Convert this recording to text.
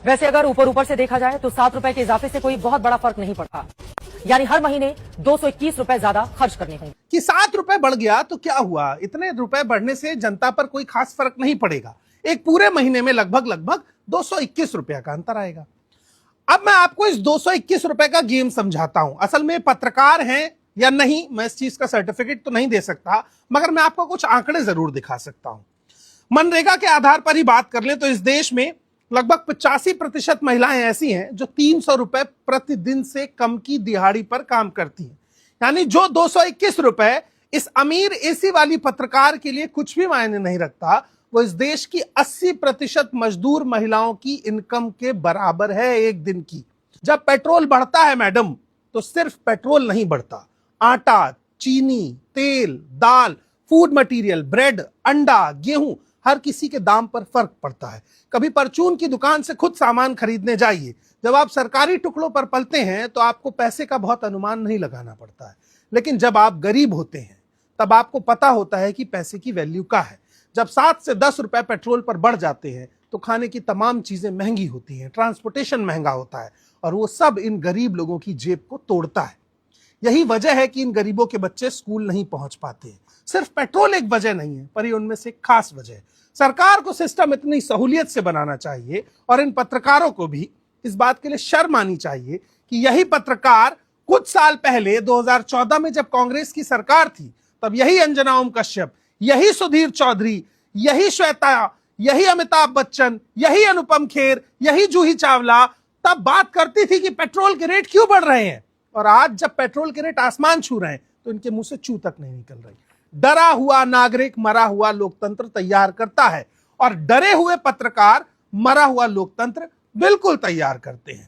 वैसे अगर ऊपर ऊपर से देखा जाए तो 7 रुपए के इजाफे से कोई बहुत बड़ा फर्क नहीं पड़ता, यानी हर महीने 221 रुपए ज्यादा खर्च करने होंगे। कि 7 रुपए बढ़ गया तो क्या हुआ, इतने रुपए बढ़ने से जनता पर कोई खास फर्क नहीं पड़ेगा। एक पूरे महीने में लगभग 221 रुपया का अंतर आएगा। अब मैं आपको इस 221 रुपए का गेम समझाता हूं। असल में पत्रकार हैं या नहीं, मैं इस चीज का सर्टिफिकेट तो नहीं दे सकता, मगर मैं आपको कुछ आंकड़े जरूर दिखा सकता हूं। मनरेगा के आधार पर ही बात कर ले तो इस देश में लगभग 85% महिलाएं ऐसी हैं जो 300 रुपए प्रतिदिन से कम की दिहाड़ी पर काम करती हैं। यानी जो 221 रुपए इस अमीर एसी वाली पत्रकार के लिए कुछ भी मायने नहीं रखता, वो इस देश की 80% मजदूर महिलाओं की इनकम के बराबर है एक दिन की। जब पेट्रोल बढ़ता है मैडम, तो सिर्फ पेट्रोल नहीं बढ़ता, आटा, चीनी, तेल, दाल, फूड मटेरियल, ब्रेड, अंडा, गेहूं, हर किसी के दाम पर फर्क पड़ता है। कभी परचून की दुकान से खुद सामान खरीदने जाइए। जब आप सरकारी टुकड़ों पर पलते हैं तो आपको पैसे का बहुत अनुमान नहीं लगाना पड़ता है, लेकिन जब आप गरीब होते हैं तब आपको पता होता है कि पैसे की वैल्यू क्या है। जब 7 से 10 रुपए पेट्रोल पर बढ़ जाते हैं तो खाने की तमाम चीजें महंगी होती हैं, ट्रांसपोर्टेशन महंगा होता है, और वो सब इन गरीब लोगों की जेब को तोड़ता है। यही वजह है कि इन गरीबों के बच्चे स्कूल नहीं पहुंच पाते। सिर्फ पेट्रोल एक वजह नहीं है, पर ये उनमें से खास वजह है। सरकार को सिस्टम इतनी सहूलियत से बनाना चाहिए और इन पत्रकारों को भी इस बात के लिए शर्म आनी चाहिए कि यही पत्रकार कुछ साल पहले 2014 में जब कांग्रेस की सरकार थी, तब यही अंजना ओम कश्यप, यही सुधीर चौधरी, यही श्वेता, यही अमिताभ बच्चन, यही अनुपम खेर, यही जूही चावला तब बात करती थी कि पेट्रोल के रेट क्यों बढ़ रहे हैं। और आज जब पेट्रोल के रेट आसमान छू रहे हैं तो इनके मुंह से चू तक नहीं निकल रही। डरा हुआ नागरिक मरा हुआ लोकतंत्र तैयार करता है, और डरे हुए पत्रकार मरा हुआ लोकतंत्र बिल्कुल तैयार करते हैं।